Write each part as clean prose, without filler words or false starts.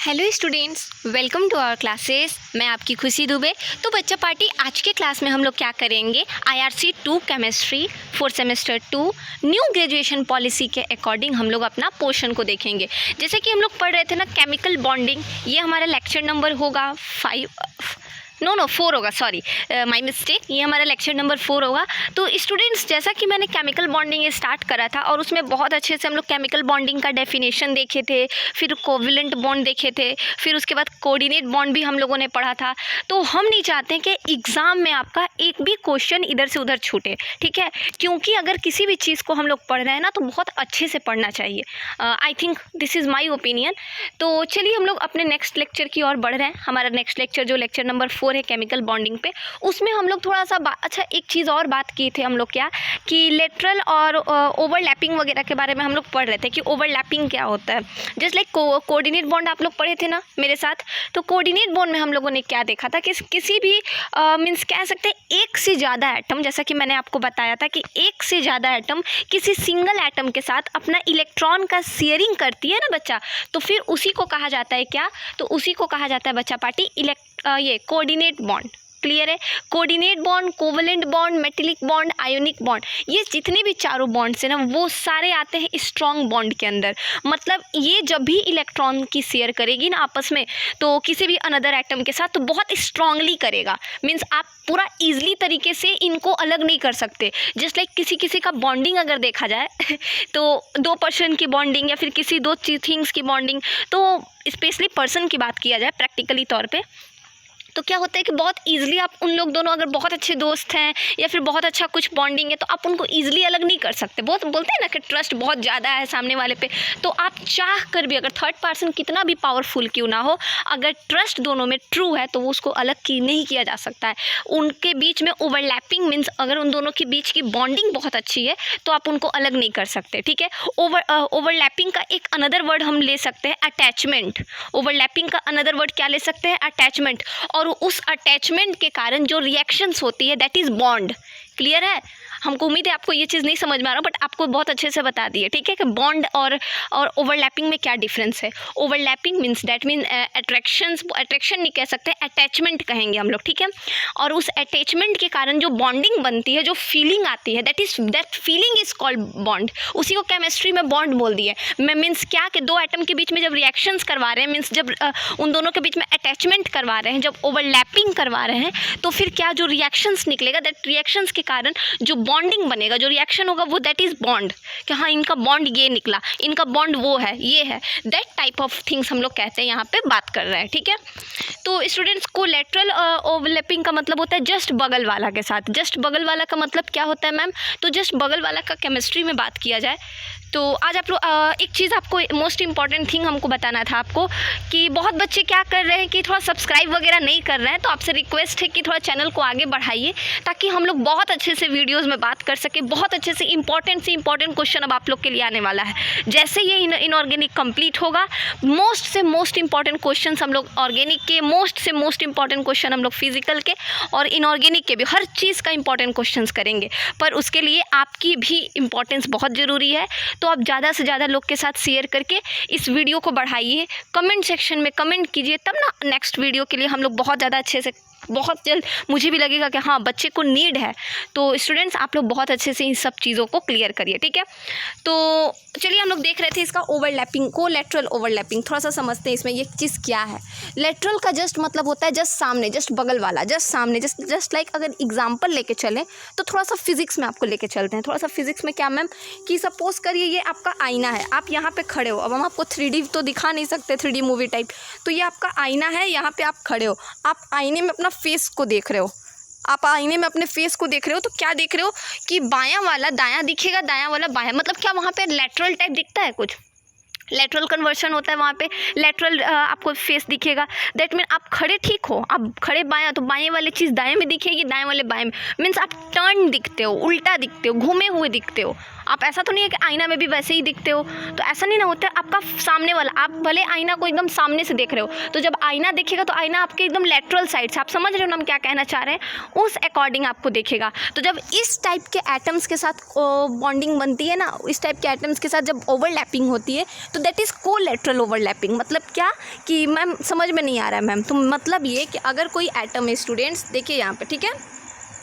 Hello students, welcome to our classes. मैं आपकी खुशी दुबे। तो बच्चा पार्टी आज के क्लास में हम लोग क्या करेंगे, IRC 2 chemistry 4 semester 2 new graduation policy के अकॉर्डिंग हम लोग अपना पोर्शन को देखेंगे। जैसे कि हम लोग पढ़ रहे थे ना केमिकल बॉन्डिंग, ये हमारा लेक्चर नंबर होगा 4 होगा, सॉरी माय मिस्टेक, ये हमारा लेक्चर नंबर 4 होगा। तो स्टूडेंट्स, जैसा कि मैंने केमिकल बॉन्डिंग स्टार्ट करा था और उसमें बहुत अच्छे से हम लोग केमिकल बॉन्डिंग का डेफिनेशन देखे थे, फिर कोवलेंट बॉन्ड देखे थे, फिर उसके बाद कोऑर्डिनेट बॉन्ड भी हम लोगों ने पढ़ा था। तो हम नहीं चाहते कि एग्ज़ाम में आपका एक भी क्वेश्चन इधर से उधर छूटे, ठीक है, क्योंकि अगर किसी भी चीज़ को हम लोग पढ़ रहे हैं ना तो बहुत अच्छे से पढ़ना चाहिए। I think this is my opinion. तो चलिए हम लोग अपने नेक्स्ट लेक्चर की ओर बढ़ रहे हैं। हमारा नेक्स्ट लेक्चर जो लेक्चर नंबर 4 है केमिकल बॉन्डिंग पे, उसमें हम लोग थोड़ा सा अच्छा एक चीज़ और बात की थी हम लोग, क्या कि लेटरल और ओवरलैपिंग वगैरह के बारे में हम लोग पढ़ रहे थे कि ओवरलैपिंग क्या होता है। जस्ट लाइक कोऑर्डिनेट बॉन्ड आप लोग पढ़े थे ना मेरे साथ, तो कोऑर्डिनेट बॉन्ड में हम लोगों ने क्या देखा था कि किसी भी मीन्स कह सकते हैं एक से ज़्यादा एटम, जैसा कि मैंने आपको बताया था कि एक से ज़्यादा एटम किसी सिंगल एटम के साथ अपना इलेक्ट्रॉन का शेयरिंग करती है ना बच्चा, तो फिर उसी को कहा जाता है क्या, तो उसी को कहा जाता है बच्चा पार्टी ये कोऑर्डिनेट बॉन्ड। क्लियर है? Coordinate bond, covalent bond, metallic bond, ionic bond, ये जितने भी चारों बॉन्ड्स हैं ना वो सारे आते हैं स्ट्रॉन्ग बॉन्ड के अंदर। मतलब ये जब भी इलेक्ट्रॉन की शेयर करेगी ना आपस में, तो किसी भी अनदर एटम के साथ, तो बहुत स्ट्रांगली करेगा। मीन्स आप पूरा ईजिली तरीके से इनको अलग नहीं कर सकते। जस्ट लाइक किसी किसी का बॉन्डिंग अगर देखा जाए तो 2 पर्सन की बॉन्डिंग या फिर किसी 2 थिंग्स की बॉन्डिंग, तो स्पेशली पर्सन की बात किया जाए प्रैक्टिकली तौर पे, तो क्या होता है कि बहुत ईजिली आप उन लोग दोनों अगर बहुत अच्छे दोस्त हैं या फिर बहुत अच्छा कुछ बॉन्डिंग है तो आप उनको ईजिली अलग नहीं कर सकते। बहुत बोलते हैं ना कि ट्रस्ट बहुत ज़्यादा है सामने वाले पे, तो आप चाह कर भी, अगर थर्ड पर्सन कितना भी पावरफुल क्यों ना हो, अगर ट्रस्ट दोनों में ट्रू है तो वो उसको अलग नहीं किया जा सकता है। उनके बीच में ओवरलैपिंग मीन्स अगर उन दोनों के बीच की बॉन्डिंग बहुत अच्छी है तो आप उनको अलग नहीं कर सकते, ठीक है। ओवरलैपिंग का एक अनदर वर्ड हम ले सकते हैं अटैचमेंट। ओवरलैपिंग का अनदर वर्ड क्या ले सकते हैं, अटैचमेंट। और उस अटैचमेंट के कारण जो रिएक्शंस होती है दैट इज बॉन्ड। क्लियर है? हमको उम्मीद है आपको ये चीज़ नहीं समझ में आ रहा, बट आपको बहुत अच्छे से बता दी है, ठीक है, कि बॉन्ड और ओवरलैपिंग में क्या डिफरेंस है। Overlapping means that mean attraction नहीं कह सकते, अटैचमेंट कहेंगे हम लोग, ठीक है। और उस अटैचमेंट के कारण जो बॉन्डिंग बनती है, जो फीलिंग आती है, that feeling is called bond. उसी को केमिस्ट्री में बॉन्ड बोल दिए। मीन्स क्या कि 2 एटम के बीच में जब रिएक्शंस करवा रहे हैं, मीन्स जब उन दोनों के बीच में अटैचमेंट करवा रहे हैं, जब ओवरलैपिंग करवा रहे हैं, तो फिर क्या जो रिएक्शंस निकलेगा, दैट रिएक्शंस के कारण जो बॉन्डिंग बनेगा, जो रिएक्शन होगा वो दैट इज बॉन्ड, कि हाँ इनका बॉन्ड ये निकला, इनका बॉन्ड वो है, ये है, दैट टाइप ऑफ थिंग्स हम लोग कहते हैं, यहाँ पे बात कर रहे हैं, ठीक है। तो स्टूडेंट्स, कोलैटरल ओवरलैपिंग का मतलब होता है जस्ट बगल वाला के साथ। जस्ट बगल वाला का मतलब क्या होता है मैम, तो जस्ट बगल वाला का केमिस्ट्री में बात किया जाए तो आज आप लोग एक चीज़ आपको मोस्ट इंपॉर्टेंट थिंग हमको बताना था आपको, कि बहुत बच्चे क्या कर रहे हैं कि थोड़ा सब्सक्राइब वगैरह नहीं कर रहे हैं, तो आपसे रिक्वेस्ट है कि थोड़ा चैनल को आगे बढ़ाइए ताकि हम लोग बहुत अच्छे से वीडियोस में बात कर सके। बहुत अच्छे से इंपॉर्टेंट क्वेश्चन अब आप लोग के लिए आने वाला है। जैसे ये इनऑर्गेनिक कंप्लीट होगा, मोस्ट इंपॉर्टेंट क्वेश्चन हम लोग ऑर्गेनिक के, मोस्ट इंपॉर्टेंट क्वेश्चन हम लोग फिजिकल के और इनऑर्गेनिक के भी, हर चीज़ का इंपॉर्टेंट क्वेश्चन करेंगे। पर उसके लिए आपकी भी इंपॉर्टेंस बहुत ज़रूरी है, तो आप ज़्यादा से ज़्यादा लोग के साथ शेयर करके इस वीडियो को बढ़ाइए। कमेंट सेक्शन में कमेंट कीजिए, तब ना नेक्स्ट वीडियो के लिए हम लोग बहुत ज़्यादा अच्छे से, बहुत जल्द मुझे भी लगेगा कि हाँ बच्चे को नीड है। तो स्टूडेंट्स, आप लोग बहुत अच्छे से इन सब चीज़ों को क्लियर करिए, ठीक है। तो चलिए हम लोग देख रहे थे इसका ओवरलैपिंग, कोलैटरल ओवरलैपिंग, थोड़ा सा समझते हैं इसमें ये चीज़ क्या है। लेटरल का जस्ट मतलब होता है जस्ट सामने, जस्ट बगल वाला, जस्ट सामने, जस्ट लाइक अगर एग्जाम्पल लेके चलें तो थोड़ा सा फिजिक्स में आपको लेके चलते हैं। थोड़ा सा फिजिक्स में क्या मैम, कि सपोज करिए ये आपका आईना है, आप यहाँ पे खड़े हो। अब हम आपको 3D तो दिखा नहीं सकते, 3D मूवी टाइप, तो ये आपका आईना है, यहाँ पे आप खड़े हो, आप आईने में अपना फेस को देख रहे हो, आप आईने में अपने फेस को देख रहे हो, तो क्या देख रहे हो कि बायां वाला दायां दिखेगा, दायां वाला बायां, मतलब क्या वहाँ पे लेटरल टाइप दिखता है, कुछ लेटरल कन्वर्शन होता है वहाँ पे, लेटरल आपको फेस दिखेगा। दैट मीन आप खड़े ठीक हो, आप खड़े बायां, तो बाएं वाली चीज़ दाएं में दिखेगी, दाएं वाले बाएं में, मीन्स आप टर्न दिखते हो, उल्टा दिखते हो, घूमे हुए दिखते हो। आप ऐसा तो नहीं है कि आईना में भी वैसे ही दिखते हो, तो ऐसा नहीं ना होता है। आपका सामने वाला, आप भले आईना को एकदम सामने से देख रहे हो, तो जब आईना देखेगा तो आईना आपके एकदम लेटरल साइड से, आप समझ रहे हो ना हम क्या कहना चाह रहे हैं, उस अकॉर्डिंग आपको देखेगा। तो जब इस टाइप के एटम्स के साथ बॉन्डिंग बनती है ना, इस टाइप के एटम्स के साथ जब ओवरलैपिंग होती है, तो दैट इज़ कोलैटरल ओवरलैपिंग। मतलब क्या कि मैम समझ में नहीं आ रहा है मैम, तो मतलब ये कि अगर कोई एटम है, स्टूडेंट्स देखिए यहाँ पे, ठीक है,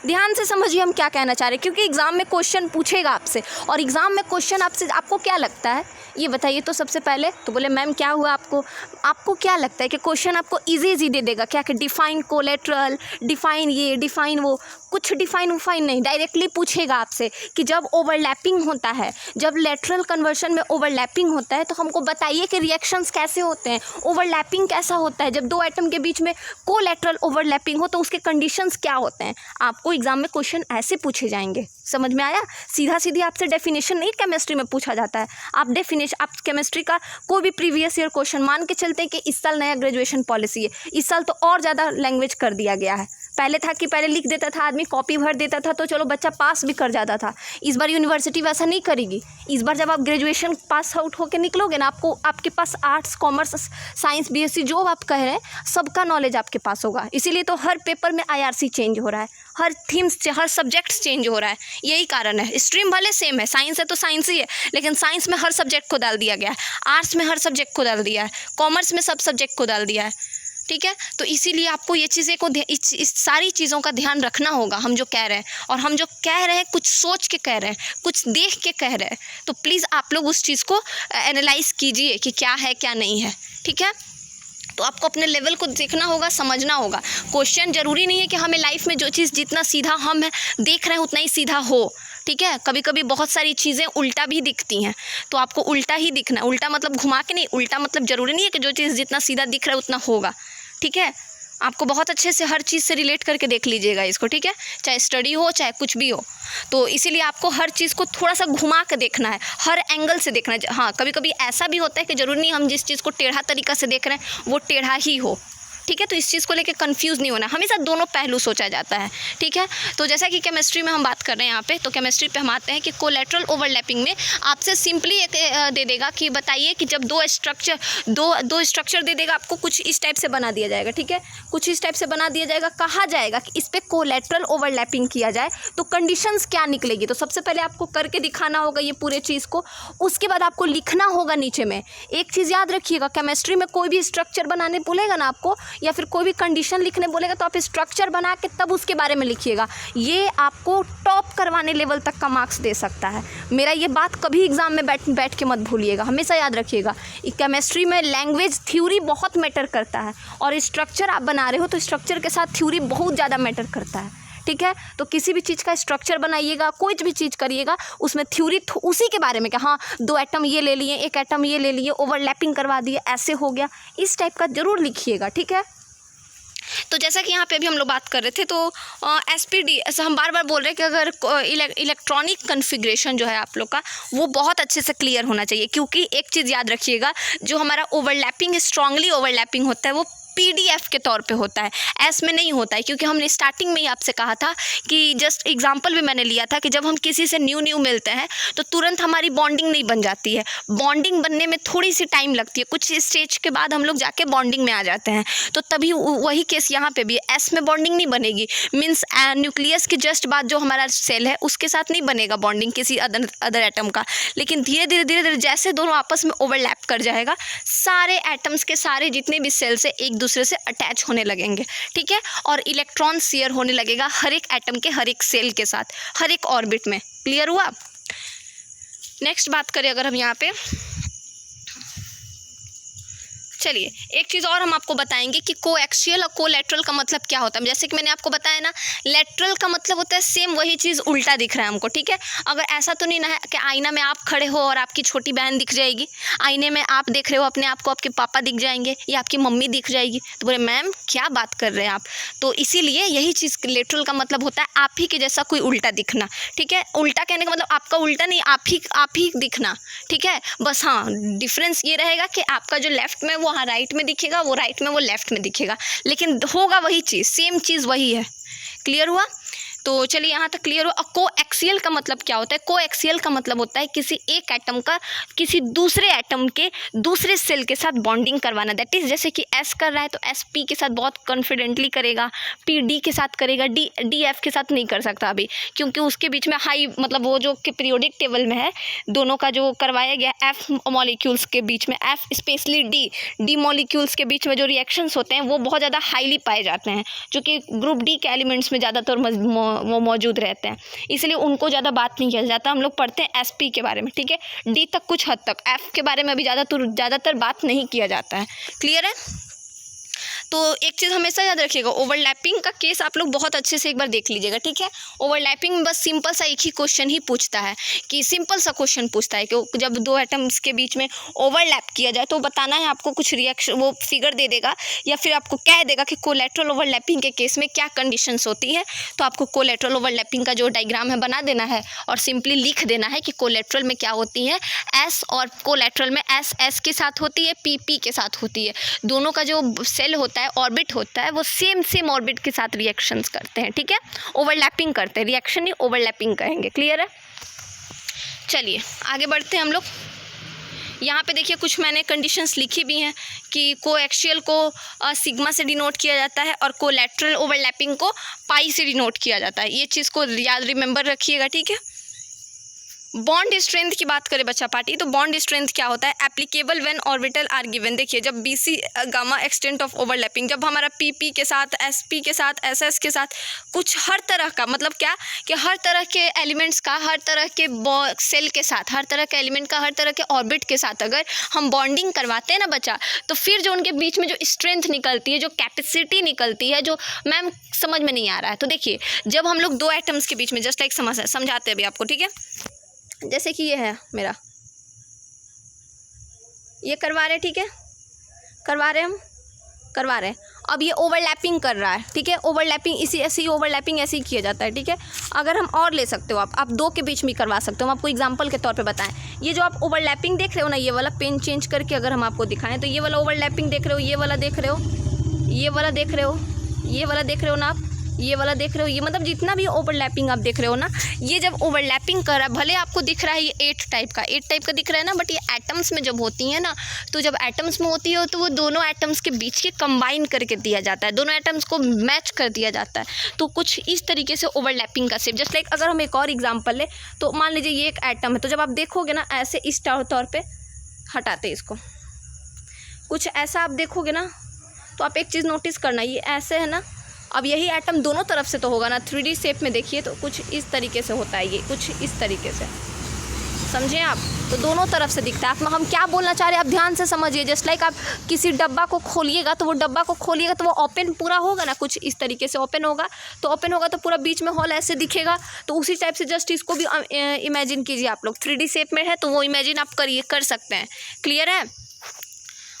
ध्यान से समझिए हम क्या कहना चाह रहे हैं, क्योंकि एग्ज़ाम में क्वेश्चन पूछेगा आपसे, और एग्ज़ाम में क्वेश्चन आपसे, आपको क्या लगता है ये बताइए तो सबसे पहले। तो बोले मैम क्या हुआ, आपको क्या लगता है कि क्वेश्चन आपको इजी दे देगा क्या, कि डिफाइन कोलैटरल, डिफाइन ये, डिफाइन वो, कुछ डिफाइन उफाइन नहीं, डायरेक्टली पूछेगा आपसे कि जब ओवरलैपिंग होता है, जब लेटरल कन्वर्शन में ओवरलैपिंग होता है तो हमको बताइए कि रिएक्शंस कैसे होते हैं, ओवरलैपिंग कैसा होता है, जब दो एटम के बीच में कोलैटरल ओवरलैपिंग हो तो उसके कंडीशंस क्या होते हैं। आपको एग्जाम में क्वेश्चन ऐसे पूछे जाएंगे, समझ में आया। सीधा सीधी आपसे डेफिनेशन नहीं केमिस्ट्री में पूछा जाता है, आप केमिस्ट्री का कोई भी प्रीवियस ईयर क्वेश्चन मान के चलते हैं कि इस साल नया ग्रेजुएशन पॉलिसी है, इस साल तो और ज़्यादा लैंग्वेज कर दिया गया है। पहले था कि पहले लिख देता था आदमी, कॉपी भर देता था तो चलो बच्चा पास भी कर जाता था। इस बार यूनिवर्सिटी वैसा नहीं करेगी। इस बार जब आप ग्रेजुएशन पास आउट होकर निकलोगे ना, आपके पास आर्ट्स, कॉमर्स, साइंस, बीएससी जो आप कह रहे हैं सबका नॉलेज आपके पास होगा। इसीलिए तो हर पेपर में IRC चेंज हो रहा है, हर थीम्स, हर सब्जेक्ट्स चेंज हो रहा है, यही कारण है। स्ट्रीम भले सेम है, साइंस है तो साइंस ही है, लेकिन साइंस में हर सब्जेक्ट को डाल दिया गया है, आर्ट्स में हर सब्जेक्ट को डाल दिया है, कॉमर्स में सब सब्जेक्ट को डाल दिया है, ठीक है। तो इसीलिए आपको ये चीज़ें को इस सारी चीज़ों का ध्यान रखना होगा, हम जो कह रहे हैं, और हम जो कह रहे हैं कुछ सोच के कह रहे हैं, कुछ देख के कह रहे हैं, तो प्लीज़ आप लोग उस चीज़ को एनालाइज कीजिए कि क्या है क्या नहीं है, ठीक है। तो आपको अपने लेवल को देखना होगा, समझना होगा। क्वेश्चन ज़रूरी नहीं है कि हमें लाइफ में जो चीज़ जितना सीधा हम देख रहे हैं उतना ही सीधा हो, ठीक है। कभी कभी बहुत सारी चीज़ें उल्टा भी दिखती हैं, तो आपको उल्टा ही दिखना है। उल्टा मतलब घुमा के नहीं, उल्टा मतलब ज़रूरी नहीं है कि जो चीज़ जितना सीधा दिख रहा है उतना होगा, ठीक है। आपको बहुत अच्छे से हर चीज़ से रिलेट करके देख लीजिएगा इसको, ठीक है, चाहे स्टडी हो चाहे कुछ भी हो। तो इसीलिए आपको हर चीज़ को थोड़ा सा घुमा के देखना है, हर एंगल से देखना है। हाँ, कभी कभी ऐसा भी होता है कि ज़रूरी नहीं हम जिस चीज़ को टेढ़ा तरीका से देख रहे हैं वो टेढ़ा ही हो, ठीक है। तो इस चीज़ को लेके कंफ्यूज नहीं होना, हमेशा दोनों पहलू सोचा जाता है, ठीक है। तो जैसा कि केमिस्ट्री में हम बात कर रहे हैं यहाँ पे, तो केमिस्ट्री पे हम आते हैं कि कोलैटरल ओवरलैपिंग में आपसे सिंपली एक दे देगा कि बताइए कि जब दो स्ट्रक्चर दे देगा आपको, कुछ इस टाइप से बना दिया जाएगा, ठीक है, कुछ इस टाइप से बना दिया जाएगा, कहा जाएगा कि इस पर कोलैटरल ओवरलैपिंग किया जाए तो कंडीशंस क्या निकलेगी। तो सबसे पहले आपको करके दिखाना होगा ये पूरे चीज़ को, उसके बाद आपको लिखना होगा नीचे में। एक चीज़ याद रखिएगा, केमिस्ट्री में कोई भी स्ट्रक्चर बनाने बोलेगा ना आपको, या फिर कोई भी कंडीशन लिखने बोलेगा, तो आप स्ट्रक्चर बना के तब उसके बारे में लिखिएगा। ये आपको टॉप करवाने लेवल तक का मार्क्स दे सकता है। मेरा ये बात कभी एग्जाम में बैठ के मत भूलिएगा, हमेशा याद रखिएगा। केमिस्ट्री में लैंग्वेज, थ्योरी बहुत मैटर करता है, और स्ट्रक्चर आप बना रहे हो तो स्ट्रक्चर के साथ थ्योरी बहुत ज़्यादा मैटर करता है, ठीक है। तो किसी भी चीज़ का स्ट्रक्चर बनाइएगा, कोई भी चीज़ करिएगा, उसमें थ्योरी उसी के बारे में कि हाँ दो एटम ये ले लिए, एक एटम ये ले लिए, ओवरलैपिंग करवा दिए, ऐसे हो गया, इस टाइप का ज़रूर लिखिएगा, ठीक है। तो जैसा कि यहाँ पे अभी हम लोग बात कर रहे थे, तो SPD ऐसा हम बार बार बोल रहे हैं कि अगर इलेक्ट्रॉनिक कन्फिग्रेशन जो है आप लोग का, वो बहुत अच्छे से क्लियर होना चाहिए। क्योंकि एक चीज़ याद रखिएगा, जो हमारा ओवरलैपिंग, स्ट्रांगली ओवरलैपिंग होता है वो PDF के तौर पे होता है, S में नहीं होता है। क्योंकि हमने स्टार्टिंग में ही आपसे कहा था कि जस्ट एग्जांपल भी मैंने लिया था कि जब हम किसी से न्यू मिलते हैं तो तुरंत हमारी बॉन्डिंग नहीं बन जाती है, बॉन्डिंग बनने में थोड़ी सी टाइम लगती है, कुछ स्टेज के बाद हम लोग जाके बॉन्डिंग में आ जाते हैं। तो तभी वही केस यहाँ पे भी है, S में बॉन्डिंग नहीं बनेगी, मीन्स न्यूक्लियस के जस्ट बाद जो हमारा सेल है उसके साथ नहीं बनेगा बॉन्डिंग किसी अदर एटम का। लेकिन धीरे धीरे जैसे दोनों आपस में ओवरलैप कर जाएगा, सारे एटम्स के सारे जितने भी सेल्स है एक दूसरे से अटैच होने लगेंगे, ठीक है। और इलेक्ट्रॉन शेयर होने लगेगा हर एक एटम के, हर एक सेल के साथ, हर एक ऑर्बिट में। क्लियर हुआ। नेक्स्ट बात करें अगर हम यहाँ पे, चलिए एक चीज़ और हम आपको बताएंगे कि कोएक्सियल और कोलैटरल का मतलब क्या होता है। जैसे कि मैंने आपको बताया ना, लैटरल का मतलब होता है सेम वही चीज़ उल्टा दिख रहा है हमको, ठीक है। अगर ऐसा तो नहीं ना है कि आईना में आप खड़े हो और आपकी छोटी बहन दिख जाएगी, आईने में आप देख रहे हो अपने आप को, आपके पापा दिख जाएंगे या आपकी मम्मी दिख जाएगी, तो बोले मैम क्या बात कर रहे हैं आप। तो इसीलिए यही चीज़ लैटरल का मतलब होता है आप ही के जैसा कोई उल्टा दिखना, ठीक है। उल्टा कहने का मतलब आपका उल्टा नहीं, आप ही दिखना, ठीक है। बस हाँ, डिफरेंस ये रहेगा कि आपका जो लेफ्ट में वो हाँ राइट में दिखेगा, वो राइट में वो लेफ्ट में दिखेगा, लेकिन होगा वही चीज़, सेम चीज़ वही है। क्लियर हुआ। तो चलिए यहाँ तक क्लियर हो। कोएक्सियल का मतलब क्या होता है? कोएक्सियल का मतलब होता है किसी एक एटम का किसी दूसरे एटम के दूसरे सेल के साथ बॉन्डिंग करवाना। दैट इज जैसे कि एस कर रहा है तो एस पी के साथ बहुत कॉन्फिडेंटली करेगा, पी डी के साथ करेगा, डी एफ के साथ नहीं कर सकता अभी, क्योंकि उसके बीच में हाई मतलब वो जो कि पीरियोडिक टेबल में है दोनों का जो करवाया गया एफ मॉलिक्यूल्स के बीच में, एफ स्पेशली डी मॉलिक्यूल्स के बीच में जो रिएक्शंस होते हैं वो बहुत ज़्यादा हाईली पाए जाते हैं, जो कि ग्रुप डी के एलिमेंट्स में ज़्यादातर वो मौजूद रहते हैं, इसलिए उनको ज़्यादा बात नहीं किया जाता। हम लोग पढ़ते हैं एस पी के बारे में, ठीक है, डी तक कुछ हद तक, एफ के बारे में अभी ज़्यादातर बात नहीं किया जाता है। क्लियर है? तो एक चीज़ हमेशा याद रखिएगा, ओवरलैपिंग का केस आप लोग बहुत अच्छे से एक बार देख लीजिएगा, ठीक है। ओवरलैपिंग में बस सिंपल सा एक ही क्वेश्चन ही पूछता है, कि सिंपल सा क्वेश्चन पूछता है कि जब दो एटम्स के बीच में ओवरलैप किया जाए तो बताना है आपको, कुछ रिएक्शन वो फिगर दे देगा या फिर आपको कह देगा कि कोलैटरल ओवरलैपिंग के केस में क्या कंडीशंस होती है। तो आपको कोलैटरल ओवरलैपिंग का जो डायग्राम है बना देना है और सिंपली लिख देना है कि कोलैटरल में क्या होती है एस, और कोलैटरल में एस के साथ होती है, पी के साथ होती है। दोनों का जो सेल होता है, ऑर्बिट होता है, वो सेम ऑर्बिट के साथ रिएक्शंस करते हैं, ठीक है, ओवरलैपिंग करते हैं, रिएक्शन ही ओवरलैपिंग कहेंगे। क्लियर है? चलिए आगे बढ़ते हैं हम लोग। यहाँ पे देखिए कुछ मैंने कंडीशंस लिखी भी हैं कि कोएक्सियल को सिग्मा से डिनोट किया जाता है और कोलैटरल ओवरलैपिंग को पाई से डिनोट किया जाता है। ये चीज़ को याद रिमेंबर रखिएगा, ठीक है। बॉन्ड स्ट्रेंथ की बात करें बच्चा पार्टी, तो बॉन्ड स्ट्रेंथ क्या होता है? Applicable when orbital are given. देखिए जब BC gamma extent of overlapping, जब हमारा पीपी के साथ, एसपी के साथ, एसएस के साथ कुछ हर तरह का, मतलब क्या कि हर तरह के एलिमेंट्स का, हर तरह के सेल के साथ, हर तरह के एलिमेंट का, हर तरह के ऑर्बिट के साथ अगर हम बॉन्डिंग करवाते हैं ना बच्चा, तो फिर जो उनके बीच में जो स्ट्रेंथ निकलती है, जो कैपेसिटी निकलती है, जो मैम समझ में नहीं आ रहा है, तो देखिए जब हम लोग दो एटम्स के बीच में जस्ट लाइक समझाते हैं अभी आपको, ठीक है। जैसे कि ये है मेरा, ये करवा रहे हैं, ठीक है, करवा रहे हैं। अब ये ओवरलैपिंग कर रहा है, ठीक है, ओवरलैपिंग ऐसी ओवरलैपिंग ऐसे ही किया जाता है, ठीक है। अगर हम और ले सकते हो आप दो के बीच में करवा सकते हो। हम आपको एग्जांपल के तौर पे बताएं, ये जो आप ओवरलैपिंग देख रहे हो ना, ये वाला पेन चेंज करके अगर हम आपको दिखाएं तो ये वाला ओवरलैपिंग देख रहे हो, ये वाला देख रहे हो, ये वाला देख रहे हो, ये वाला देख रहे हो ना आप, ये वाला देख रहे हो, ये मतलब जितना भी ओवरलैपिंग आप देख रहे हो ना, ये जब ओवरलैपिंग कर रहा है, भले आपको दिख रहा है ये 8 टाइप का दिख रहा है ना, बट ये एटम्स में जब होती है ना, तो जब एटम्स में होती है तो वो दोनों एटम्स के बीच के कंबाइन करके दिया जाता है, दोनों एटम्स को मैच कर दिया जाता है। तो कुछ इस तरीके से ओवरलैपिंग का शेप, जस्ट लाइक अगर हम एक और एग्जाम्पल लें तो मान लीजिए ये एक एटम है, तो जब आप देखोगे ना ऐसे इस तौर पर हटाते इसको, कुछ ऐसा आप देखोगे ना, तो आप एक चीज़ नोटिस करना, ये ऐसे है ना, अब यही एटम दोनों तरफ से तो होगा ना, 3D शेप में देखिए तो कुछ इस तरीके से होता है, ये कुछ इस तरीके से, समझें आप, तो दोनों तरफ से दिखता है। हम क्या बोलना चाह रहे हैं आप ध्यान से समझिए। जस्ट लाइक आप किसी डब्बा को खोलिएगा तो वो ओपन पूरा होगा ना, कुछ इस तरीके से ओपन होगा, तो पूरा बीच में हॉल ऐसे दिखेगा। तो उसी टाइप से जस्ट इसको भी इमेजिन कीजिए आप लोग, 3D शेप में है तो वो इमेजिन आप कर सकते हैं। क्लियर है?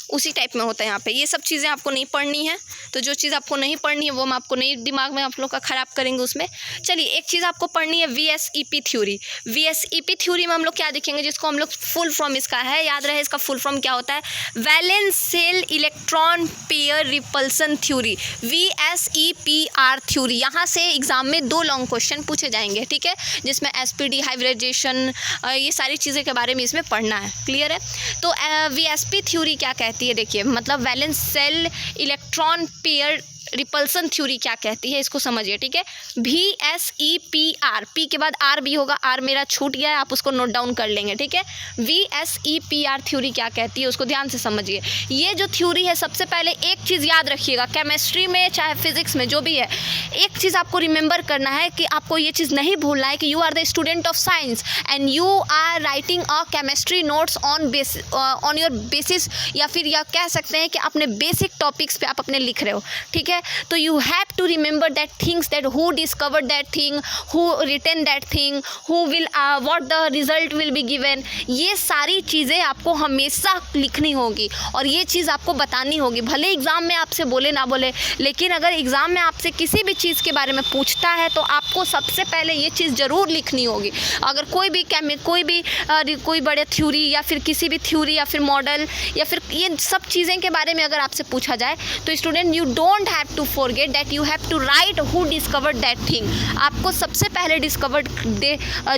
उसी टाइप में होता है यहाँ पे। ये सब चीज़ें आपको नहीं पढ़नी है, तो जो चीज़ आपको नहीं पढ़नी है वो हम आपको नहीं दिमाग में आप लोग का ख़राब करेंगे उसमें। चलिए एक चीज़ आपको पढ़नी है VSEP थ्योरी। VSEP थ्योरी में हम लोग क्या देखेंगे, जिसको हम लोग फुल फॉर्म इसका है, याद रहे इसका फुल फॉर्म क्या होता है, valence shell electron pair repulsion theory, VSEPR theory. यहाँ से एग्जाम में 2 लॉन्ग क्वेश्चन पूछे जाएंगे, ठीक है, जिसमें SPD हाइब्रिडाइजेशन ये सारी चीज़ें के बारे में इसमें पढ़ना है। क्लियर है? तो VSP थ्योरी क्या कहती है, देखिए मतलब valence shell electron pair repulsion theory क्या कहती है, इसको समझिए, ठीक है। VSEPR, पी के बाद आर भी होगा, आर मेरा छूट गया है, आप उसको नोट डाउन कर लेंगे, ठीक है। VSEPR थ्योरी क्या कहती है उसको ध्यान से समझिए। ये जो थ्योरी है, सबसे पहले एक चीज़ याद रखिएगा, केमिस्ट्री में चाहे फिजिक्स में जो भी है, एक चीज़ आपको रिमेंबर करना है कि आपको ये चीज़ नहीं भूलना है कि you are the student of science and you are writing a chemistry notes on your basis, या फिर यह कह सकते हैं कि अपने बेसिक टॉपिक्स पे आप अपने लिख रहे हो, ठीक है। तो you have to remember that things, that who discovered that thing, who written that thing, who will what the result will be given. ये सारी चीज़ें आपको हमेशा लिखनी होगी और ये चीज़ आपको बतानी होगी, भले एग्ज़ाम में आपसे बोले ना बोले, लेकिन अगर एग्ज़ाम में आपसे किसी भी चीज़ के बारे में पूछता है तो आपको सबसे पहले ये चीज़ ज़रूर लिखनी होगी। अगर कोई बड़े थ्योरी या फिर किसी भी थ्योरी या फिर मॉडल या फिर ये सब चीज़ें के बारे में अगर आपसे पूछा जाए तो student you don't have have to forget that you have to write who discovered that thing. आपको सबसे पहले डिस्कवर्ड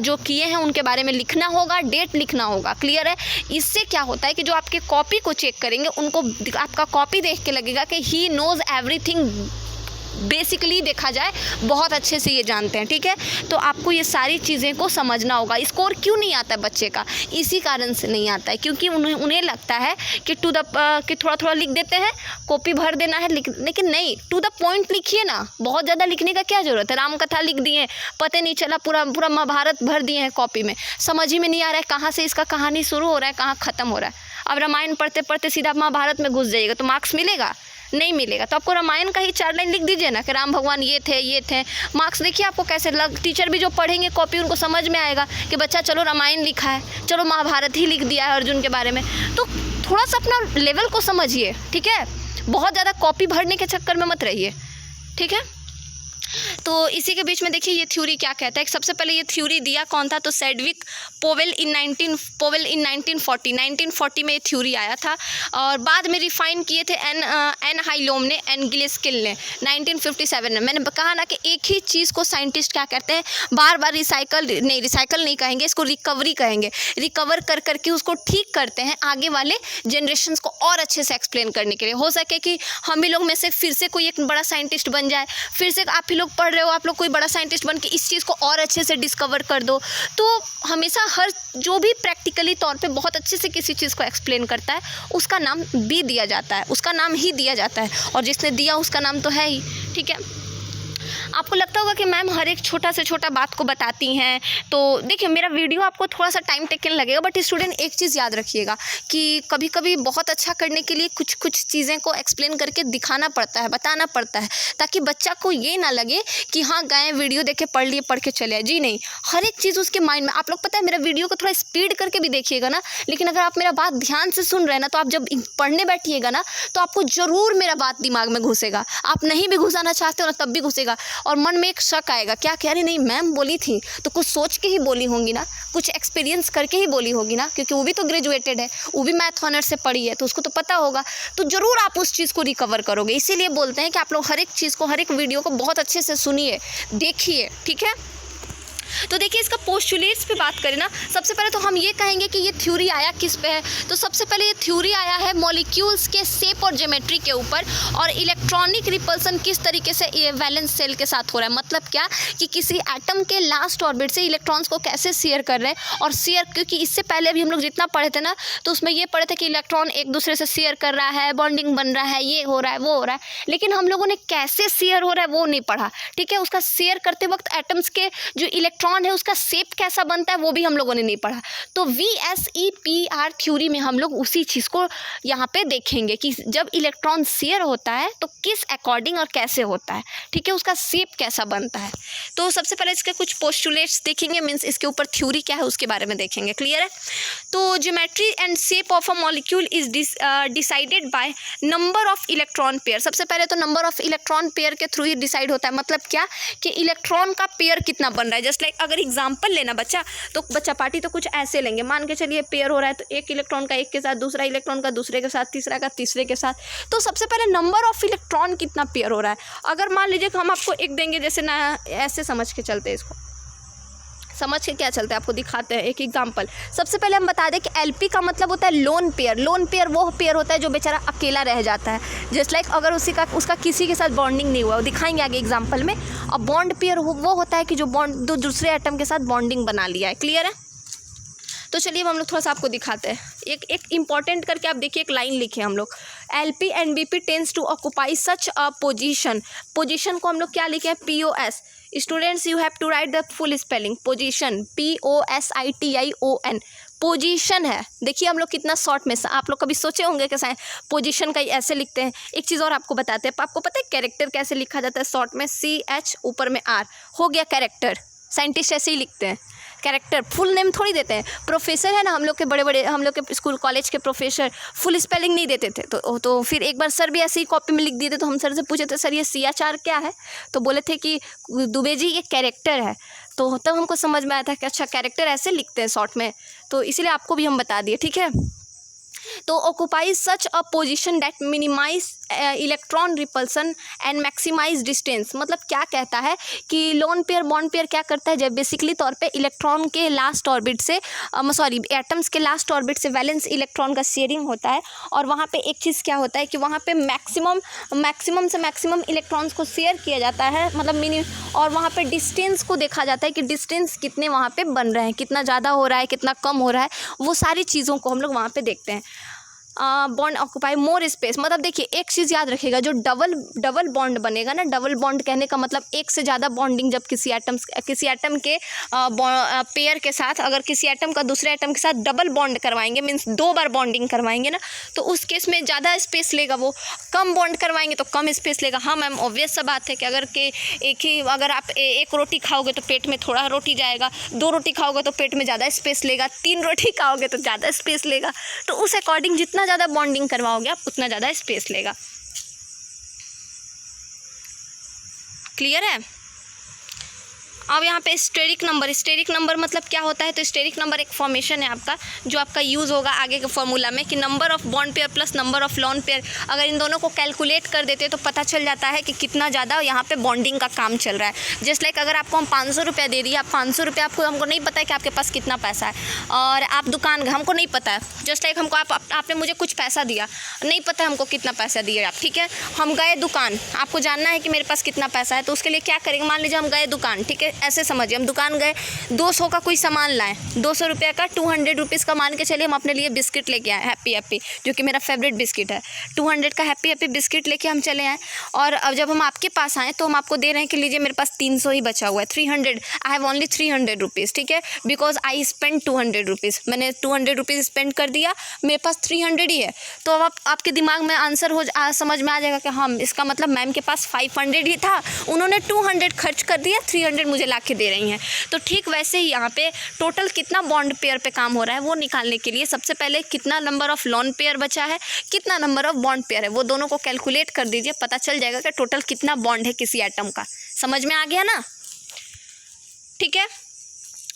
जो किए हैं उनके बारे में लिखना होगा, डेट लिखना होगा। क्लियर है? इससे क्या होता है कि जो आपके कॉपी को चेक करेंगे उनको आपका कॉपी देख के लगेगा कि ही नोज़ एवरीथिंग। बेसिकली देखा जाए बहुत अच्छे से ये जानते हैं। ठीक है, तो आपको ये सारी चीज़ें को समझना होगा। स्कोर क्यों नहीं आता है बच्चे का? इसी कारण से नहीं आता है क्योंकि उन्हें लगता है कि कि थोड़ा थोड़ा लिख देते हैं, कॉपी भर देना है, लेकिन नहीं, टू द पॉइंट लिखिए ना। बहुत ज़्यादा लिखने का क्या ज़रूरत है? राम कथा लिख दिए, पता नहीं चला, पूरा महाभारत भर दिए हैं कॉपी में, समझ ही में नहीं आ रहा है कहाँ से इसका कहानी शुरू हो रहा है, कहाँ ख़त्म हो रहा है। अब रामायण पढ़ते पढ़ते सीधा महाभारत में घुस जाइएगा तो मार्क्स मिलेगा? नहीं मिलेगा। तो आपको रामायण का ही 4 लाइन लिख दीजिए ना कि राम भगवान ये थे। मार्क्स देखिए आपको कैसे टीचर भी जो पढ़ेंगे कॉपी उनको समझ में आएगा कि बच्चा चलो रामायण लिखा है, चलो महाभारत ही लिख दिया है अर्जुन के बारे में। तो थोड़ा सा अपना लेवल को समझिए। ठीक है, बहुत ज़्यादा कॉपी भरने के चक्कर में मत रहिए। ठीक है, तो इसी के बीच में देखिए ये थ्योरी क्या कहता है। सबसे पहले ये थ्योरी दिया कौन था? तो सेडविक पोवेल इन 1940 में ये थ्योरी आया था और बाद में रिफाइन किए थे एन हाइलोम ने, एन गिलेस्किल ने 1957 में। मैंने कहा ना कि एक ही चीज़ को साइंटिस्ट क्या कहते हैं, बार बार रिसाइकल नहीं कहेंगे, इसको रिकवरी कहेंगे। रिकवर कर करके उसको ठीक करते हैं आगे वाले जनरेशन्स को और अच्छे से एक्सप्लेन करने के लिए। हो सके कि हम ही लोग में से फिर से कोई एक बड़ा साइंटिस्ट बन जाए, फिर से आप ही लोग पढ़ रहे हो, आप लोग कोई बड़ा साइंटिस्ट बन के इस चीज़ को और अच्छे से डिस्कवर कर दो। तो हमेशा हर जो भी प्रैक्टिकली तौर पे बहुत अच्छे से किसी चीज़ को एक्सप्लेन करता है उसका नाम भी दिया जाता है, उसका नाम ही दिया जाता है, और जिसने दिया उसका नाम तो है ही। ठीक है, आपको लगता होगा कि मैम हर एक छोटा से छोटा बात को बताती हैं, तो देखिए मेरा वीडियो आपको थोड़ा सा टाइम टेकन लगेगा, बट स्टूडेंट एक चीज़ याद रखिएगा कि कभी कभी बहुत अच्छा करने के लिए कुछ चीज़ें को एक्सप्लेन करके दिखाना पड़ता है, बताना पड़ता है, ताकि बच्चा को ये ना लगे कि हाँ गए वीडियो देखे पढ़ लिए पढ़ के चले आए। जी नहीं, हर एक चीज़ उसके माइंड में। आप लोग पता है मेरा वीडियो को थोड़ा स्पीड करके भी देखिएगा ना, लेकिन अगर आप मेरा बात ध्यान से सुन रहे हैं ना, तो आप जब पढ़ने बैठिएगा ना तो आपको ज़रूर मेरा बात दिमाग में घुसेगा। आप नहीं भी घुसाना चाहते हो ना तब भी घुसेगा, और मन में एक शक आएगा, क्या कह रही, नहीं मैम बोली थी तो कुछ सोच के ही बोली होंगी ना, कुछ एक्सपीरियंस करके ही बोली होगी ना, क्योंकि वो भी तो ग्रेजुएटेड है, वो भी मैथ ऑनर्स से पढ़ी है, तो उसको तो पता होगा। तो ज़रूर आप उस चीज़ को रिकवर करोगे। इसीलिए बोलते हैं कि आप लोग हर एक चीज़ को, हर एक वीडियो को बहुत अच्छे से सुनिए, देखिए। ठीक है, तो देखिए इसका पोस्टुलेट्स पे बात करें ना, सबसे पहले तो हम ये कहेंगे कि ये थ्योरी आया किस पे है। तो सबसे पहले ये थ्योरी आया है मॉलिक्यूल्स के शेप और ज्योमेट्री के ऊपर, और इलेक्ट्रॉनिक रिपल्सन किस तरीके से ये वैलेंस सेल के साथ हो रहा है। मतलब क्या कि किसी एटम के लास्ट ऑर्बिट से इलेक्ट्रॉन्स को कैसे शेयर कर रहे हैं, और शेयर, क्योंकि इससे पहले भी हम लोग जितना पढ़े थे ना तो उसमें ये पढ़े थे कि इलेक्ट्रॉन एक दूसरे से शेयर कर रहा है, बॉन्डिंग बन रहा है, ये हो रहा है, वो हो रहा है, लेकिन हम लोगों ने कैसे शेयर हो रहा है वो नहीं पढ़ा। ठीक है, उसका शेयर करते वक्त एटम्स के जो इलेक्ट्रॉन है उसका शेप कैसा बनता है वो भी हम लोगों ने नहीं पढ़ा। तो VSEPR थ्योरी में हम लोग उसी चीज़ को यहाँ पे देखेंगे कि जब इलेक्ट्रॉन शेयर होता है तो किस अकॉर्डिंग और कैसे होता है। ठीक है, उसका शेप कैसा बनता है। तो सबसे पहले इसके कुछ पोस्टुलेट्स देखेंगे, मीन्स इसके ऊपर थ्योरी क्या है उसके बारे में देखेंगे। क्लियर है? तो geometry and shape of a molecule is decided by number of electron pair. सबसे पहले तो नंबर ऑफ इलेक्ट्रॉन पेयर के थ्रू ही डिसाइड होता है। मतलब क्या कि इलेक्ट्रॉन का पेयर कितना बन रहा है। जस्ट लाइक अगर एग्जाम्पल लेना बच्चा, तो बच्चा पार्टी तो कुछ ऐसे लेंगे, मान के चलिए पेयर हो रहा है तो एक इलेक्ट्रॉन का एक के साथ, दूसरा इलेक्ट्रॉन का दूसरे के साथ, तीसरा का तीसरे के साथ। तो सबसे पहले नंबर ऑफ इलेक्ट्रॉन कितना पेयर हो रहा है। अगर मान लीजिए कि हम आपको एक देंगे, जैसे ना ऐसे समझ के चलते हैं, इसको समझ के क्या चलता है आपको दिखाते हैं एक एग्जांपल। सबसे पहले हम बता दें कि LP का मतलब होता है लोन पेयर। लोन पेयर वो पेयर होता है जो बेचारा अकेला रह जाता है। जस्ट लाइक अगर उसका किसी के साथ बॉन्डिंग नहीं हुआ, वो दिखाएंगे आगे एग्जांपल में। और बॉन्ड पेयर वो होता है कि जो बॉन्ड दो दूसरे एटम के साथ बॉन्डिंग बना लिया है। क्लियर है? तो चलिए अब हम लोग थोड़ा सा आपको दिखाते हैं। एक इंपॉर्टेंट करके आप देखिए, एक लाइन लिखे हम लोग, LP and BP tends to occupy such a position. Position को हम लोग क्या लिखे हैं? POS। Students you have to write the full spelling. Position POSITION position है। देखिए हम लोग कितना शॉर्ट में, आप लोग कभी सोचे होंगे कैसे पोजीशन का ऐसे लिखते हैं। एक चीज़ और आपको बताते हैं, आपको पता है कैरेक्टर कैसे लिखा जाता है? शॉर्ट में CH ऊपर में R हो गया कैरेक्टर। साइंटिस्ट ऐसे ही लिखते हैं कैरेक्टर, फुल नेम थोड़ी देते हैं। प्रोफेसर है ना, हम लोग के बड़े हम लोग के स्कूल कॉलेज के प्रोफेसर फुल स्पेलिंग नहीं देते थे। तो फिर एक बार सर भी ऐसे ही कॉपी में लिख दिए थे, तो हम सर से पूछे थे सर ये CHR क्या है, तो बोले थे कि दुबे जी ये कैरेक्टर है। तो तब हमको समझ में आया था कि अच्छा कैरेक्टर ऐसे लिखते हैं शॉर्ट में, तो इसीलिए आपको भी हम बता दिए। ठीक है, तो occupies such a position that minimize electron repulsion and maximize distance. मतलब क्या कहता है कि लोन पेयर बॉन्ड पेयर क्या करता है, जब बेसिकली तौर पे इलेक्ट्रॉन के लास्ट ऑर्बिट से एटम्स के लास्ट ऑर्बिट से वैलेंस इलेक्ट्रॉन का शेयरिंग होता है, और वहाँ पे एक चीज़ क्या होता है कि वहाँ पे मैक्सिमम से मैक्सिमम इलेक्ट्रॉन्स को शेयर किया जाता है, मतलब और वहाँ पे डिस्टेंस को देखा जाता है कि डिस्टेंस कितने वहाँ पे बन रहे हैं, कितना ज़्यादा हो रहा है, कितना कम हो रहा है, वो सारी चीज़ों को हम लोग वहाँ पे देखते हैं। बॉन्ड ऑक्यूपाई मोर स्पेस, मतलब देखिए एक चीज़ याद रखिएगा, जो डबल बॉन्ड बनेगा ना, डबल बॉन्ड कहने का मतलब एक से ज़्यादा बॉन्डिंग, जब किसी एटम के पेयर के साथ अगर किसी एटम का दूसरे एटम के साथ डबल बॉन्ड करवाएंगे, मीन्स 2 बार बॉन्डिंग करवाएंगे ना, तो उस केस में ज़्यादा स्पेस लेगा। वो कम बॉन्ड करवाएंगे तो कम स्पेस लेगा। हाँ मैम, ऑब्वियस सा बात है कि अगर आप एक रोटी खाओगे तो पेट में थोड़ा रोटी जाएगा, 2 रोटी खाओगे तो पेट में ज़्यादा स्पेस लेगा, 3 रोटी खाओगे तो ज़्यादा स्पेस लेगा। तो उस अकॉर्डिंग जितना ज़्यादा बॉन्डिंग करवाओगे आप उतना ज़्यादा स्पेस लेगा। क्लियर है? अब यहाँ पे स्टेरिक नंबर मतलब क्या होता है, तो स्टेरिक नंबर एक फॉर्मेशन है आपका, जो आपका यूज़ होगा आगे के फॉर्मूला में कि number of bond pair plus number of lone pair. अगर इन दोनों को कैलकुलेट कर देते तो पता चल जाता है कि कितना ज़्यादा यहाँ पे बॉन्डिंग का काम चल रहा है। जस्ट लाइक अगर आपको हम 500 रुपया दे दिए, आप 500 रुपया हमको नहीं पता है कि आपके पास कितना पैसा है, और आप दुकान हमको नहीं पता है, जस्ट लाइक हमको आपने मुझे कुछ पैसा दिया, नहीं पता है हमको कितना पैसा दिए आप, ठीक है। हम गए दुकान, आपको जानना है कि मेरे पास कितना पैसा है, तो उसके लिए क्या करेंगे, मान लीजिए हम गए दुकान, ठीक है, ऐसे समझिए हम दुकान गए, 200 का कोई सामान लाएं, 200 रुपये का 200 रुपीज़ का मान के चलिए हम अपने लिए बिस्किट लेके आए, हैप्पी, जो कि मेरा फेवरेट बिस्किट है, 200 का हैप्पी बिस्किट लेके हम चले आए। और अब जब हम आपके पास आए तो हम आपको दे रहे हैं कि लीजिए मेरे पास 300 ही बचा हुआ है, 300, आई हैव ओनली 300 रुपीज़, ठीक है, बिकॉज आई स्पेंड 200 रुपीज़, मैंने 200 रुपीज़ स्पेंड कर दिया, मेरे पास 300 ही है। तो अब आपके दिमाग में आंसर समझ में आ जाएगा कि हाँ, इसका मतलब मैम के पास 500 ही था, उन्होंने 200 खर्च कर दिया, 300 मुझे ला के दे रही हैं। तो ठीक वैसे ही यहाँ पे टोटल कितना बॉन्ड पेयर पे काम हो रहा है वो निकालने के लिए सबसे पहले कितना नंबर ऑफ लोन पेयर बचा है, कितना नंबर ऑफ बॉन्ड पेयर है, वो दोनों को कैलकुलेट कर दीजिए, पता चल जाएगा कि टोटल कितना बॉन्ड है किसी एटम का। समझ में आ गया ना? ठीक है।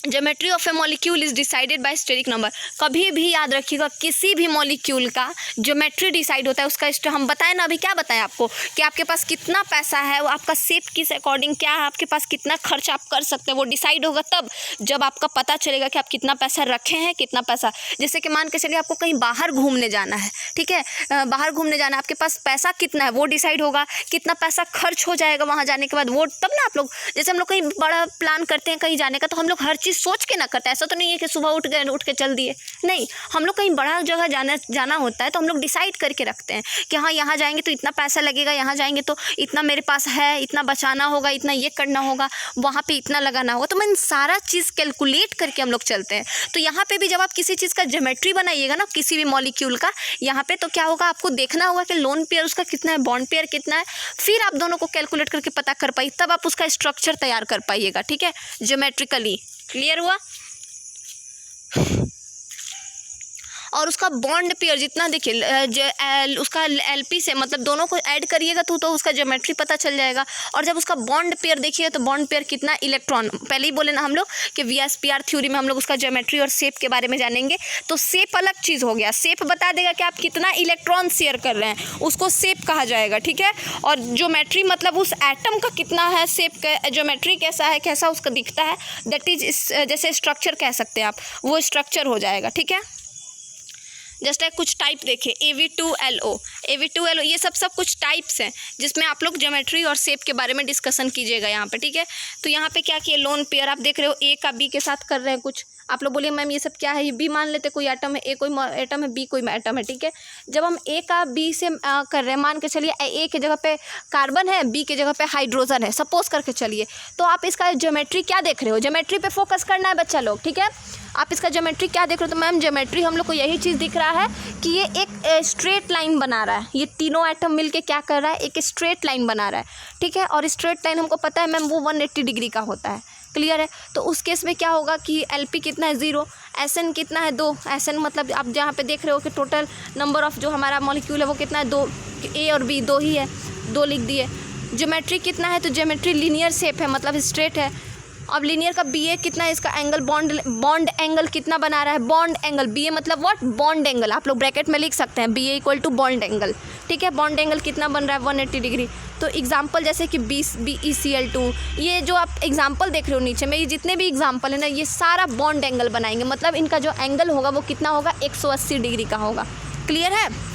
Geometry of a molecule is decided by steric number. कभी भी याद रखिएगा, किसी भी मॉलिक्यूल का ज्योमेट्री डिसाइड होता है उसका हम बताएं ना, अभी क्या बताएं आपको कि आपके पास कितना पैसा है, वो आपका शेप किस अकॉर्डिंग क्या है, आपके पास कितना खर्च आप कर सकते हैं, वो डिसाइड होगा तब जब आपका पता चलेगा कि आप कितना पैसा रखे हैं, कितना पैसा। जैसे कि मान के चलिए आपको कहीं बाहर घूमने जाना है, ठीक है, बाहर घूमने जाना है, आपके पास पैसा कितना है वो डिसाइड होगा, कितना पैसा खर्च हो जाएगा वहाँ जाने के बाद, वो तब ना आप लोग, जैसे हम लोग कहीं बड़ा प्लान करते हैं कहीं जाने का, तो हम लोग हर चीज़ सोच के ना करते हैं। ऐसा तो नहीं है कि सुबह उठ के चल दिए, नहीं, हम लोग कहीं बड़ा जगह जाना होता है तो हम लोग डिसाइड करके रखते हैं कि हाँ यहाँ जाएंगे तो इतना पैसा लगेगा, यहाँ जाएंगे तो इतना मेरे पास है, इतना बचाना होगा, इतना ये करना होगा, वहाँ पे इतना लगाना होगा। तो मैं सारा चीज़ कैलकुलेट करके हम लोग चलते हैं। तो यहाँ पे भी जब आप किसी चीज़ का ज्योमेट्री बनाइएगा ना, किसी भी मॉलिक्यूल का, यहाँ पे तो क्या होगा, आपको देखना होगा कि लोन पेयर उसका कितना है, बॉन्ड पेयर कितना है, फिर आप दोनों को कैलकुलेट करके पता कर पाइए, तब आप उसका स्ट्रक्चर तैयार कर पाइएगा, ठीक है, ज्योमेट्रिकली। क्लियर हुआ? और उसका बॉन्ड पेयर जितना देखिए उसका एलपी से मतलब दोनों को ऐड करिएगा तो उसका ज्योमेट्री पता चल जाएगा। और जब उसका बॉन्ड पेयर देखिए तो बॉन्ड पेयर कितना इलेक्ट्रॉन, पहले ही बोले ना हम लोग कि वीएसपीआर थ्योरी में हम लोग उसका ज्योमेट्री और शेप के बारे में जानेंगे। तो शेप अलग चीज़ हो गया, शेप बता देगा कि आप कितना इलेक्ट्रॉन शेयर कर रहे हैं, उसको शेप कहा जाएगा, ठीक है। और ज्योमेट्री मतलब उस एटम का कितना है, शेप का ज्योमेट्री कैसा है, कैसा उसका दिखता है, दैट इज जैसे स्ट्रक्चर कह सकते हैं आप, वो स्ट्रक्चर हो जाएगा, ठीक है। जस्ट लाइक कुछ टाइप देखिए, AV2LO, ये सब कुछ टाइप्स हैं जिसमें आप लोग ज्योमेट्री और शेप के बारे में डिस्कशन कीजिएगा यहाँ पे, ठीक है। तो यहाँ पे क्या किया, लोन पेयर आप देख रहे हो, ए का बी के साथ कर रहे हैं कुछ, आप लोग बोलिए मैम ये सब क्या है, ये बी मान लेते, कोई एटम है, ए कोई एटम है, बी कोई एटम है, ठीक है। जब हम ए का बी से कर रहे हैं, मान के चलिए ए के जगह पे कार्बन है, बी के जगह पे हाइड्रोजन है, सपोज करके चलिए, तो आप इसका ज्योमेट्री क्या देख रहे हो, ज्योमेट्री पे फोकस करना है बच्चा लोग, ठीक है। आप इसका ज्योमेट्री क्या देख रहे हो, तो मैम ज्योमेट्री हम लोग को यही चीज़ दिख रहा है कि ये एक स्ट्रेट लाइन बना रहा है, ये तीनों एटम मिलके क्या कर रहा है, एक स्ट्रेट लाइन बना रहा है, ठीक है। और स्ट्रेट लाइन हमको पता है मैम वो 180 डिग्री का होता है, क्लियर है। तो उस केस में क्या होगा कि एलपी कितना है 0, एसएन कितना है 2, एसएन मतलब आप जहाँ पे देख रहे हो कि टोटल नंबर ऑफ जो हमारा मॉलिक्यूल है वो कितना है 2, ए और बी 2 ही है, 2 लिख दिए। ज्योमेट्री कितना है, तो ज्योमेट्री लीनियर शेप है, मतलब स्ट्रेट है, अब लीनियर का बी ए कितना है, इसका एंगल बॉन्ड एंगल कितना बना रहा है, बॉन्ड एंगल, बी ए मतलब व्हाट, बॉन्ड एंगल, आप लोग ब्रैकेट में लिख सकते हैं B A equal to bond angle, ठीक है। बॉन्ड एंगल कितना बन रहा है 180 डिग्री। तो एग्जाम्पल जैसे कि BeCl2, ये जो आप एग्जाम्पल देख रहे हो नीचे में, ये जितने भी एग्जाम्पल है ना, ये सारा बॉन्ड एंगल बनाएंगे, मतलब इनका जो एंगल होगा वो कितना होगा, 180 डिग्री का होगा। क्लियर है।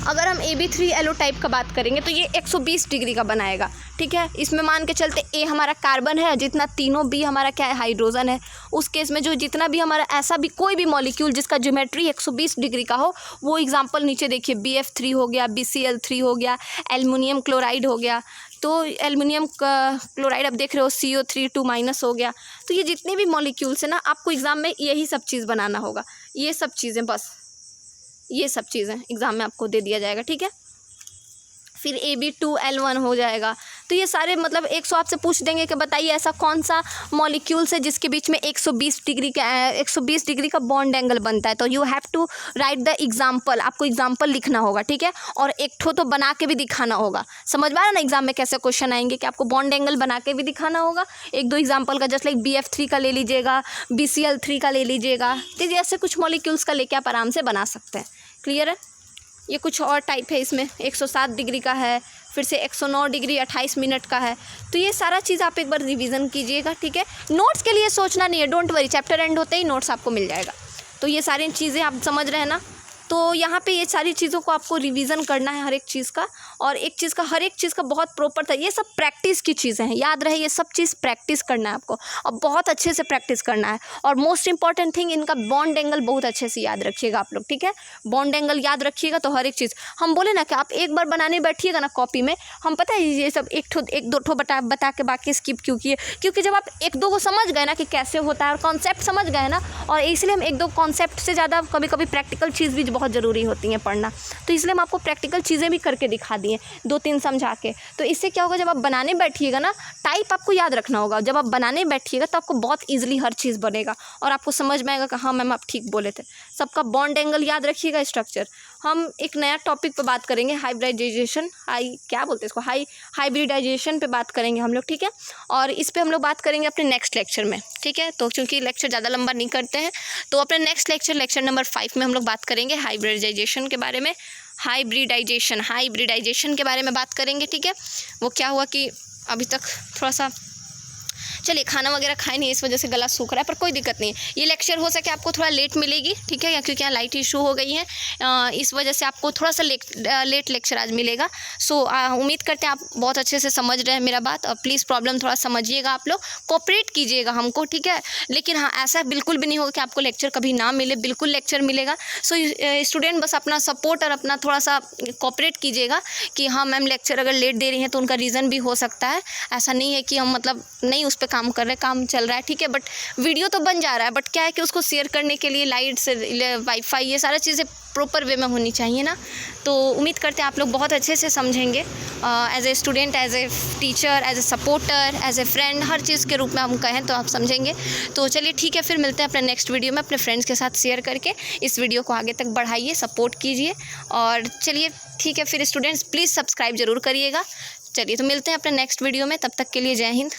अगर हम AB3LO टाइप का बात करेंगे तो ये 120 डिग्री का बनाएगा, ठीक है। इसमें मान के चलते A हमारा कार्बन है, जितना तीनों B हमारा क्या है, हाइड्रोजन है। उस केस में जो जितना भी हमारा ऐसा भी कोई भी मॉलिक्यूल जिसका ज्योमेट्री 120 डिग्री का हो, वो एग्जांपल नीचे देखिए, BF3 हो गया, BCl3 हो गया, एल्युमिनियम क्लोराइड हो गया। तो एल्युमिनियम क्लोराइड अब देख रहे हो CO3 2- हो गया। तो ये जितने भी मॉलिक्यूल्स है ना, आपको एग्जाम में यही सब चीज़ बनाना होगा, ये सब चीज़ें, बस ये सब चीज़ें एग्ज़ाम में आपको दे दिया जाएगा, ठीक है। फिर AB2L1 हो जाएगा। तो ये सारे मतलब 100 आपसे पूछ देंगे कि बताइए ऐसा कौन सा मॉलिक्यूल्स है जिसके बीच में 120 डिग्री का बॉन्ड एंगल बनता है। तो you have to write the example, आपको एग्जाम्पल लिखना होगा, ठीक है। और एक ठो तो बना के भी दिखाना होगा। समझ में आ रहा ना एग्जाम में कैसे क्वेश्चन आएंगे कि आपको बॉन्ड एंगल बना के भी दिखाना होगा, 1-2 एग्जाम्पल का, जस्ट लाइक BF3 का ले लीजिएगा, BCl3 का ले लीजिएगा, तो ऐसे कुछ मॉलिक्यूल्स का लेके आप आराम से बना सकते हैं। क्लियर है। ये कुछ और टाइप है, इसमें 107 डिग्री का है, फिर से 109 डिग्री 28 मिनट का है। तो ये सारा चीज़ आप एक बार रिवीजन कीजिएगा, ठीक है। नोट्स के लिए सोचना नहीं है, डोंट वरी, चैप्टर एंड होते ही नोट्स आपको मिल जाएगा। तो ये सारी चीज़ें आप समझ रहे हैं ना। तो यहाँ पे ये सारी चीज़ों को आपको रिवीजन करना है हर एक चीज़ का, और हर एक चीज़ का बहुत प्रॉपर था। ये सब प्रैक्टिस की चीज़ें हैं, याद रहे, ये सब चीज़ प्रैक्टिस करना है आपको, और बहुत अच्छे से प्रैक्टिस करना है। और मोस्ट इंपॉर्टेंट थिंग, इनका बॉन्ड एंगल बहुत अच्छे से याद रखिएगा आप लोग, ठीक है। बॉन्ड एंगल याद रखिएगा तो हर एक चीज़, हम बोले ना कि आप एक बार बनाने बैठिएगा ना कॉपी में, हम पता है ये सब एक दो ठो बता के बाकी स्किप क्यों किए, क्योंकि जब आप 1-2 को समझ गए ना कि कैसे होता है, और कॉन्सेप्ट समझ गए ना, और इसलिए हम 1-2 कॉन्सेप्ट से ज़्यादा कभी कभी प्रैक्टिकल चीज़ भी बहुत ज़रूरी होती है पढ़ना। तो इसलिए हम आपको प्रैक्टिकल चीज़ें भी करके दिखा दिए, 2-3 समझा के। तो इससे क्या होगा, जब आप बनाने बैठिएगा ना, टाइप आपको याद रखना होगा। जब आप बनाने बैठिएगा तो आपको बहुत ईजिली हर चीज़ बनेगा, और आपको समझ में आएगा कि हाँ मैम आप ठीक बोले थे। सबका बॉन्ड एंगल याद रखिएगा, स्ट्रक्चर। हम एक नया टॉपिक पे बात करेंगे, हाइब्रिडाइजेशन, क्या बोलते हैं इसको, हाइब्रिडाइजेशन पे बात करेंगे हम लोग, ठीक है। और इस पे हम लोग बात करेंगे अपने नेक्स्ट लेक्चर में, ठीक है। तो क्योंकि लेक्चर ज़्यादा लंबा नहीं करते हैं, तो अपने नेक्स्ट लेक्चर नंबर 5 में हम लोग बात करेंगे हाइब्रिडाइजेशन के बारे में। हाइब्रिडाइजेशन के बारे में बात करेंगे, ठीक है। वो क्या हुआ कि अभी तक थोड़ा सा, चलिए खाना वगैरह खाए नहीं, इस वजह से गला सूख रहा है, पर कोई दिक्कत नहीं है। ये लेक्चर हो सके आपको थोड़ा लेट मिलेगी, ठीक है, क्योंकि यहाँ लाइट इशू हो गई है, इस वजह से आपको थोड़ा सा लेट लेक्चर आज मिलेगा। सो उम्मीद करते हैं आप बहुत अच्छे से समझ रहे हैं मेरा बात, और प्लीज़ प्रॉब्लम थोड़ा समझिएगा, आप लोग कोऑपरेट कीजिएगा हमको, ठीक है। लेकिन हाँ, ऐसा बिल्कुल भी नहीं होगा कि आपको लेक्चर कभी ना मिले, बिल्कुल लेक्चर मिलेगा। सो स्टूडेंट बस अपना सपोर्ट और अपना थोड़ा सा कोऑपरेट कीजिएगा कि हाँ मैम लेक्चर अगर लेट दे रही हैं तो उनका रीज़न भी हो सकता है। ऐसा नहीं है कि हम मतलब नहीं उस पर काम कर रहे, काम चल रहा है, ठीक है। बट वीडियो तो बन जा रहा है, बट क्या है कि उसको शेयर करने के लिए लाइट से वाईफाई, ये सारा चीज़ें प्रॉपर वे में होनी चाहिए ना। तो उम्मीद करते हैं आप लोग बहुत अच्छे से समझेंगे, as a student, as a teacher, as a supporter, as a friend, हर चीज़ के रूप में हम कहें तो आप समझेंगे। तो चलिए ठीक है, फिर मिलते हैं अपने नेक्स्ट वीडियो में। अपने फ्रेंड्स के साथ शेयर करके इस वीडियो को आगे तक बढ़ाइए, सपोर्ट कीजिए, और चलिए ठीक है फिर स्टूडेंट्स, प्लीज़ सब्सक्राइब ज़रूर करिएगा। चलिए तो मिलते हैं अपने नेक्स्ट वीडियो में, तब तक के लिए जय हिंद।